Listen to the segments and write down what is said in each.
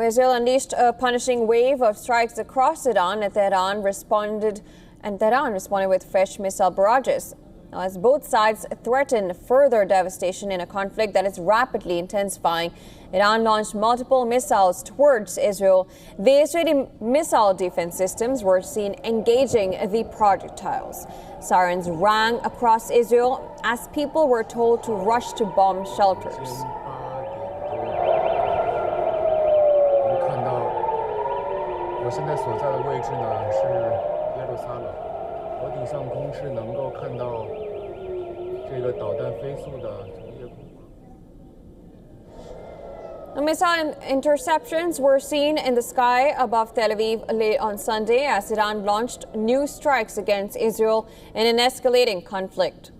Israel unleashed a punishing wave of strikes across Iran, and Tehran responded with fresh missile barrages. Now, as both sides threaten further devastation in a conflict that is rapidly intensifying, Iran launched multiple missiles towards Israel. The Israeli missile defense systems were seen engaging the projectiles. Sirens rang across Israel as people were told to rush to bomb shelters. Missile interceptions were seen in the sky above Tel Aviv late on Sunday as Iran launched new strikes against Israel in an escalating conflict.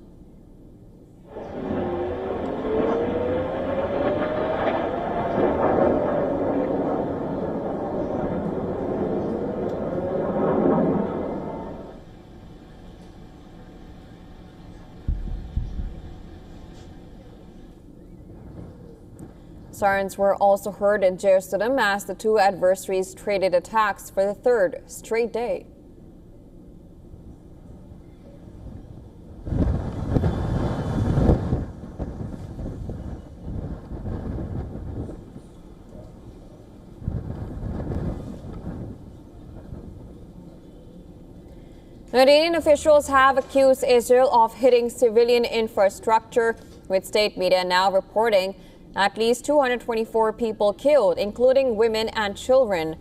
Sirens were also heard in Jerusalem as the two adversaries traded attacks for the third straight day. Iranian officials have accused Israel of hitting civilian infrastructure, with state media now reporting at least 224 people killed, including women and children.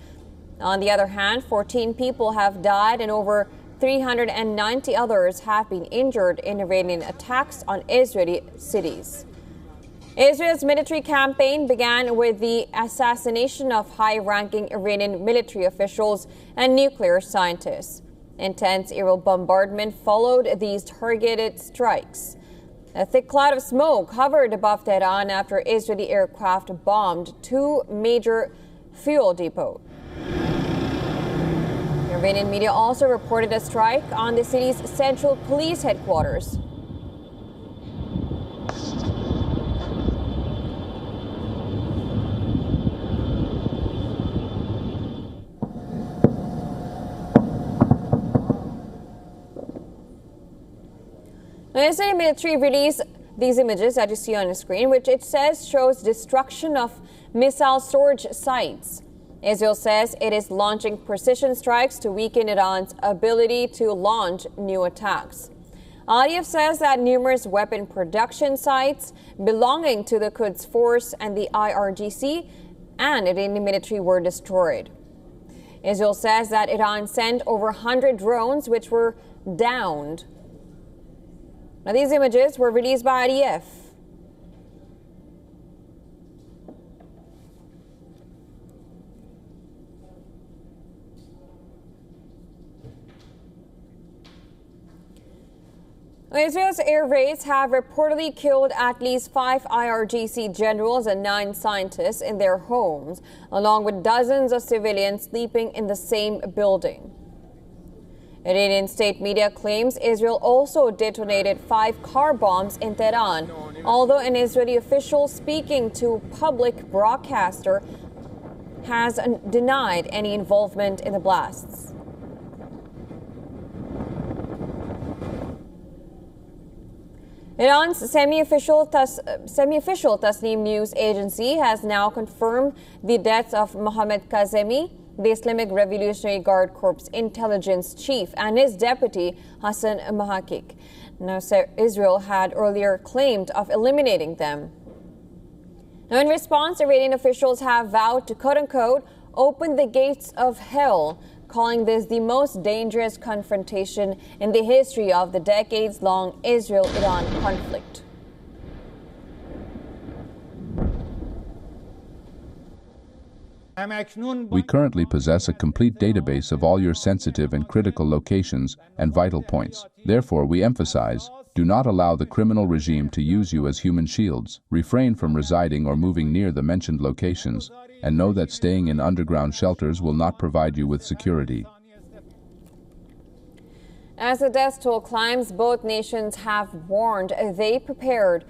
On the other hand, 14 people have died and over 390 others have been injured in Iranian attacks on Israeli cities. Israel's military campaign began with the assassination of high-ranking Iranian military officials and nuclear scientists. Intense aerial bombardment followed these targeted strikes. A thick cloud of smoke hovered above Tehran after Israeli aircraft bombed two major fuel depots. Iranian media also reported a strike on the city's central police headquarters. The Israeli military released these images that you see on the screen, which it says shows destruction of missile storage sites. Israel says it is launching precision strikes to weaken Iran's ability to launch new attacks. Aliyev says that numerous weapon production sites belonging to the Quds Force and the IRGC and Iranian military were destroyed. Israel says that Iran sent over 100 drones which were downed. Now, these images were released by IDF. Israel's air raids have reportedly killed at least 5 IRGC generals and 9 scientists in their homes, along with dozens of civilians sleeping in the same building. Iranian state media claims Israel also detonated 5 car bombs in Tehran, although an Israeli official speaking to public broadcaster has denied any involvement in the blasts. Iran's semi-official Tasnim news agency has now confirmed the deaths of Mohammad Kazemi, the Islamic Revolutionary Guard Corps intelligence chief, and his deputy, Hassan Mahakik. Now, Israel had earlier claimed of eliminating them. Now, in response, Iranian officials have vowed to, quote-unquote, open the gates of hell, calling this the most dangerous confrontation in the history of the decades-long Israel-Iran conflict. We currently possess a complete database of all your sensitive and critical locations and vital points. Therefore, we emphasize, do not allow the criminal regime to use you as human shields. Refrain from residing or moving near the mentioned locations, and know that staying in underground shelters will not provide you with security. As the death toll climbs, both nations have warned they prepared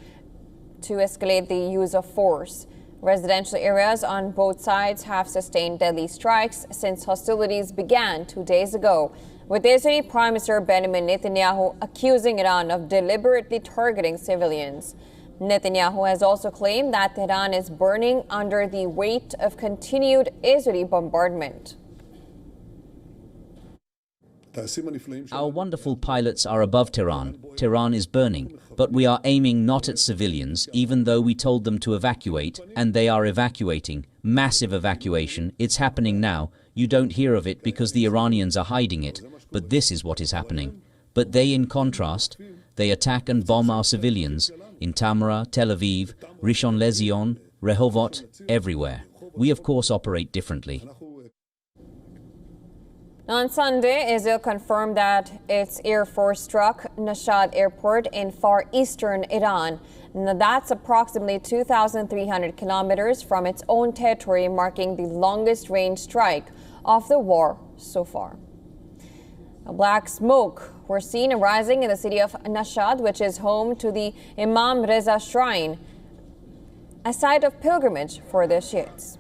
to escalate the use of force. Residential areas on both sides have sustained deadly strikes since hostilities began 2 days ago, with Israeli Prime Minister Benjamin Netanyahu accusing Iran of deliberately targeting civilians. Netanyahu has also claimed that Tehran is burning under the weight of continued Israeli bombardment. Our wonderful pilots are above Tehran. Tehran is burning, but we are aiming not at civilians, even though we told them to evacuate, and they are evacuating. Massive evacuation. It's happening now. You don't hear of it because the Iranians are hiding it, but this is what is happening. But they, in contrast, they attack and bomb our civilians in Tamra, Tel Aviv, Rishon LeZion, Rehovot, everywhere. We, of course, operate differently. On Sunday, Israel confirmed that its Air Force struck Mashhad airport in far eastern Iran. That's approximately 2,300 kilometers from its own territory, marking the longest range strike of the war so far. Black smoke were seen rising in the city of Mashhad, which is home to the Imam Reza Shrine, a site of pilgrimage for the Shiites.